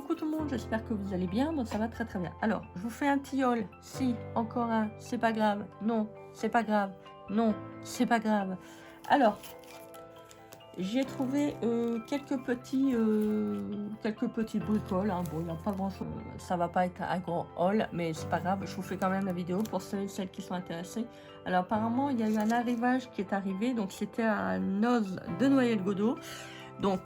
coucou tout le monde, j'espère que vous allez bien, donc ça va très très bien. Alors, je vous fais un petit haul, si, encore un, c'est pas grave, non, c'est pas grave, non, c'est pas grave. Alors, j'ai trouvé quelques petits bricoles, hein. Bon, il n'y a pas grand chose, ça va pas être un grand haul, mais c'est pas grave, je vous fais quand même la vidéo pour celles qui sont intéressées. Alors apparemment, il y a eu un arrivage qui est arrivé, donc c'était à Noz de Noyelles-Godault, donc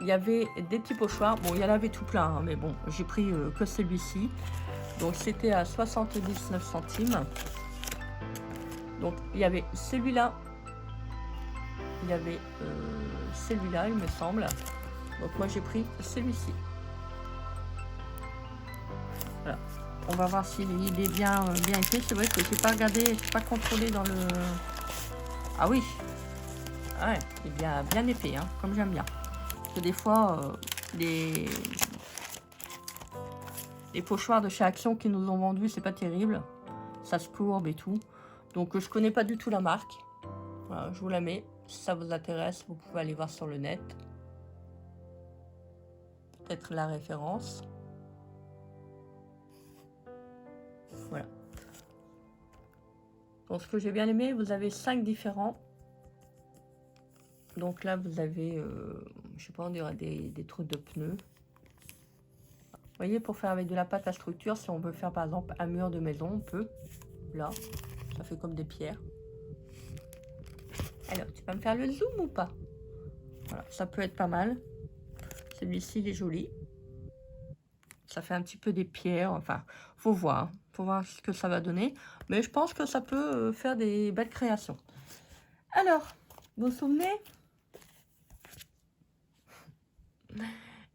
il y avait des petits pochoirs, bon il y en avait tout plein, hein, mais bon j'ai pris que celui-ci, donc c'était à 79 centimes. Donc il y avait celui-là, il y avait celui-là il me semble, donc moi j'ai pris celui-ci. Voilà, on va voir s'il est bien épais. C'est vrai que j'ai pas regardé, j'ai pas contrôlé dans le... Ah oui, ouais, il est bien épais, hein, comme j'aime bien. Parce que des fois les pochoirs de chez Action qui nous ont vendus, c'est pas terrible, ça se courbe et tout, donc je connais pas du tout la marque. Voilà, je vous la mets, si ça vous intéresse vous pouvez aller voir sur le net, peut-être la référence. Voilà, donc ce que j'ai bien aimé, vous avez 5 différents, donc là vous avez je sais pas, on dirait des trucs de pneus. Vous voyez, pour faire avec de la pâte à structure, si on veut faire par exemple un mur de maison, on peut, là ça fait comme des pierres. Alors, tu vas me faire le zoom ou pas? Voilà, ça peut être pas mal. Celui-ci, il est joli. Ça fait un petit peu des pierres. Enfin, faut voir. Hein. Faut voir ce que ça va donner. Mais je pense que ça peut faire des belles créations. Alors, vous vous souvenez?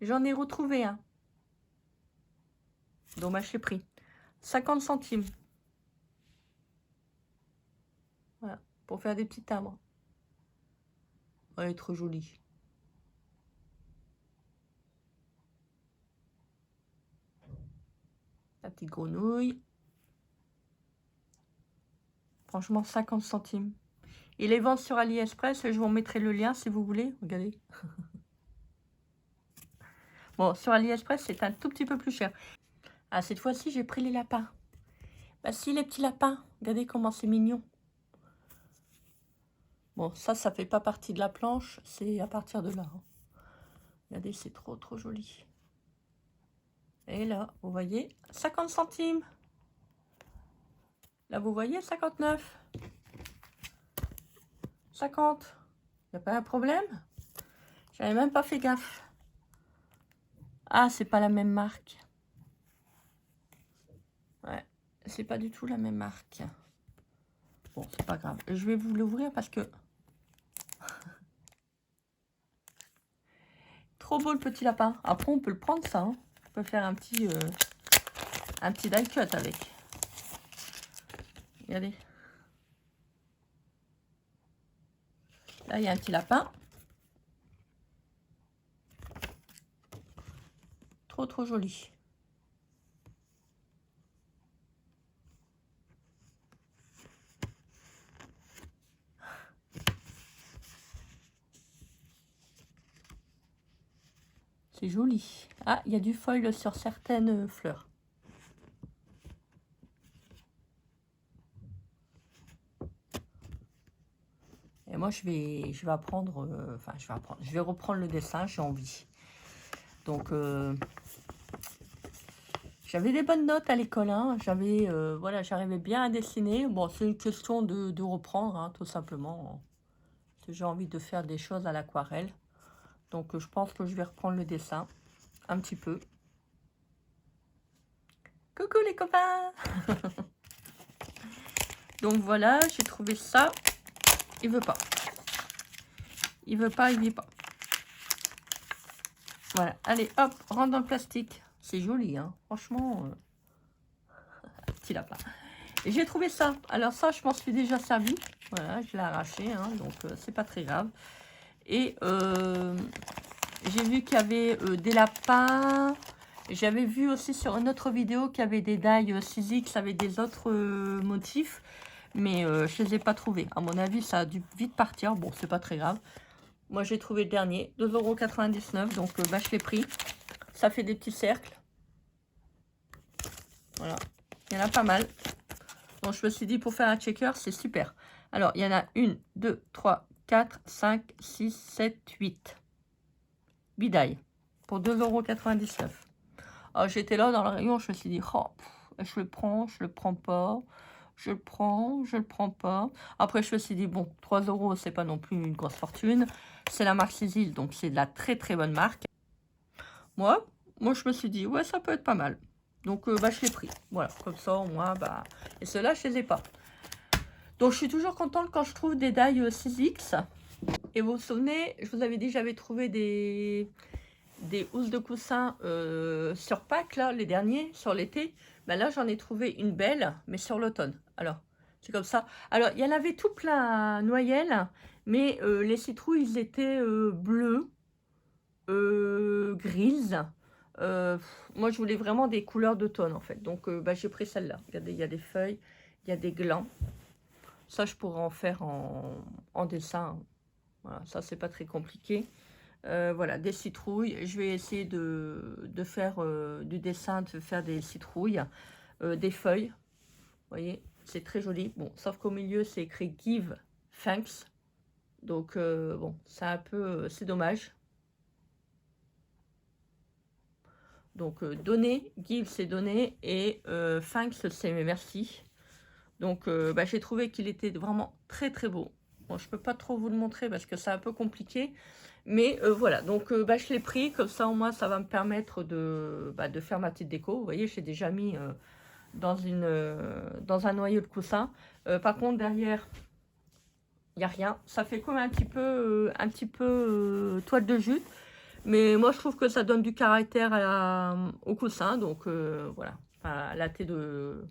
J'en ai retrouvé un. Dommage, j'ai pris. 50 centimes. Voilà, pour faire des petits timbres. Elle est trop jolie. La petite grenouille. Franchement, 50 centimes. Il les vend sur AliExpress. Je vous mettrai le lien si vous voulez. Regardez. Bon, sur AliExpress, c'est un tout petit peu plus cher. Ah, cette fois-ci, j'ai pris les lapins. Bah si, les petits lapins. Regardez comment c'est mignon. Bon, ça fait pas partie de la planche. C'est à partir de là. Hein. Regardez, c'est trop joli. Et là, vous voyez, 50 centimes. Là, vous voyez, 59. 50. Il n'y a pas un problème? J'avais même pas fait gaffe. Ah, c'est pas la même marque. Ouais, c'est pas du tout la même marque. Bon, c'est pas grave. Je vais vous l'ouvrir parce que... Trop beau le petit lapin. Après, on peut le prendre ça. Hein. On peut faire un petit die cut avec. Regardez. Là, il y a un petit lapin. Trop joli. C'est joli. Ah, il y a du foil sur certaines fleurs. Et moi, je vais apprendre, je vais reprendre le dessin, j'ai envie. Donc, j'avais des bonnes notes à l'école, hein. Voilà, j'arrivais bien à dessiner. Bon, c'est une question de reprendre, hein, tout simplement. J'ai envie de faire des choses à l'aquarelle. Donc, je pense que je vais reprendre le dessin un petit peu. Coucou les copains. Donc, voilà, j'ai trouvé ça. Il veut pas. Il veut pas, il vit pas. Voilà, allez, hop, rentre dans le plastique. C'est joli, hein, franchement. Petit lapin. Et j'ai trouvé ça. Alors ça, je m'en suis déjà servi. Voilà, je l'ai arraché, hein, donc c'est pas très grave. Et j'ai vu qu'il y avait des lapins. J'avais vu aussi sur une autre vidéo qu'il y avait des die 6X avec des autres motifs. Mais je les ai pas trouvés. À mon avis, ça a dû vite partir. Bon, c'est pas très grave. Moi, j'ai trouvé le dernier, 2,99 €, donc je l'ai pris. ça fait des petits cercles. Voilà, il y en a pas mal. Donc je me suis dit pour faire un checker, c'est super. Alors il y en a 1, 2, 3, 4, 5, 6, 7, 8. Bidaille pour 2,99 €. Alors j'étais là dans le rayon, je me suis dit, oh, je le prends, je le prends pas. Je le prends, je le prends pas. Après, je me suis dit, bon, 3 €, c'est pas non plus une grosse fortune. C'est la marque Cécile, donc c'est de la très très bonne marque. Moi, je me suis dit, ouais, ça peut être pas mal. Donc, bah, je l'ai pris. Voilà, comme ça, au moins, bah... Et ceux-là, je les ai pas. Donc, je suis toujours contente quand je trouve des die 6X. Et vous vous souvenez, je vous avais dit, j'avais trouvé des housses de coussin sur Pâques, là, les derniers, sur l'été. Ben là, j'en ai trouvé une belle, mais sur l'automne. Alors, c'est comme ça. Alors, il y en avait tout plein à Noël, mais les citrouilles, ils étaient bleus, grises. Moi, je voulais vraiment des couleurs d'automne, en fait. Donc, bah, j'ai pris celle-là. Regardez, il y a des feuilles, il y a des glands. Ça, je pourrais en faire en dessin. Voilà, ça, c'est pas très compliqué. Voilà, des citrouilles. Je vais essayer de faire du dessin, de faire des citrouilles, des feuilles. Vous voyez, c'est très joli. Bon, sauf qu'au milieu, c'est écrit Give Thanks. Donc, bon, c'est un peu... c'est dommage. Donc, donner, give, c'est donner. Et thanks, c'est merci. Donc, bah, j'ai trouvé qu'il était vraiment très, très beau. Bon, je ne peux pas trop vous le montrer parce que c'est un peu compliqué. Mais voilà, donc bah, je l'ai pris. Comme ça, au moins, ça va me permettre de faire ma petite déco. Vous voyez, j'ai déjà mis dans un noyau de coussin. Par contre, derrière, il n'y a rien. Ça fait comme un petit peu toile de jute. Mais moi, je trouve que ça donne du caractère au coussin. Donc, voilà. Enfin, la thé de...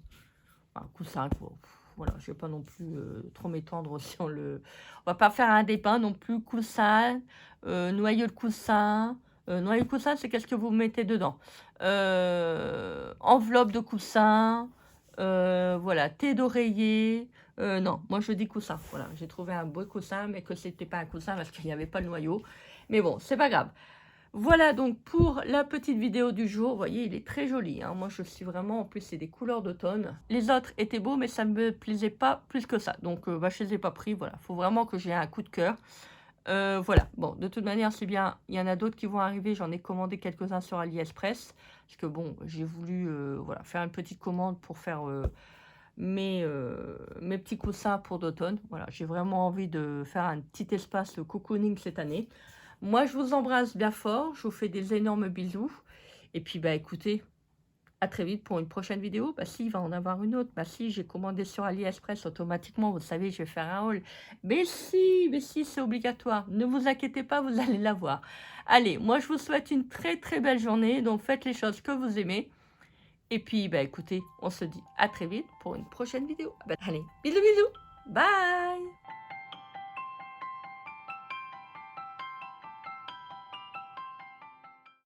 Enfin, coussin, quoi. Voilà, je ne vais pas non plus trop m'étendre sur le... On va pas faire un débat non plus. Coussin, noyau de coussin. Noyau de coussin, c'est qu'est-ce que vous mettez dedans. Enveloppe de coussin. Voilà, thé d'oreiller. Non, moi je dis coussin. Voilà, j'ai trouvé un beau coussin, mais que c'était pas un coussin parce qu'il n'y avait pas le noyau. Mais bon, c'est pas grave. Voilà donc pour la petite vidéo du jour. Vous voyez, il est très joli. Hein. Moi, je suis vraiment... En plus, c'est des couleurs d'automne. Les autres étaient beaux, mais ça ne me plaisait pas plus que ça. Donc, bah, je ne les ai pas pris. Voilà, il faut vraiment que j'ai un coup de cœur. Voilà. Bon, de toute manière, c'est bien. Il y en a d'autres qui vont arriver. J'en ai commandé quelques-uns sur AliExpress. Parce que, bon, j'ai voulu voilà, faire une petite commande pour faire... mes petits coussins pour d'automne. Voilà, j'ai vraiment envie de faire un petit espace cocooning cette année. Moi, je vous embrasse bien fort. Je vous fais des énormes bisous. Et puis, bah écoutez, à très vite pour une prochaine vidéo. Bah si, il va en avoir une autre. Bah si, j'ai commandé sur AliExpress automatiquement. Vous savez, je vais faire un haul. Mais si, c'est obligatoire. Ne vous inquiétez pas, vous allez l'avoir. Allez, moi, je vous souhaite une très, très belle journée. Donc, faites les choses que vous aimez. Et puis, bah écoutez, on se dit à très vite pour une prochaine vidéo. Bah, allez, bisous, bisous. Bye.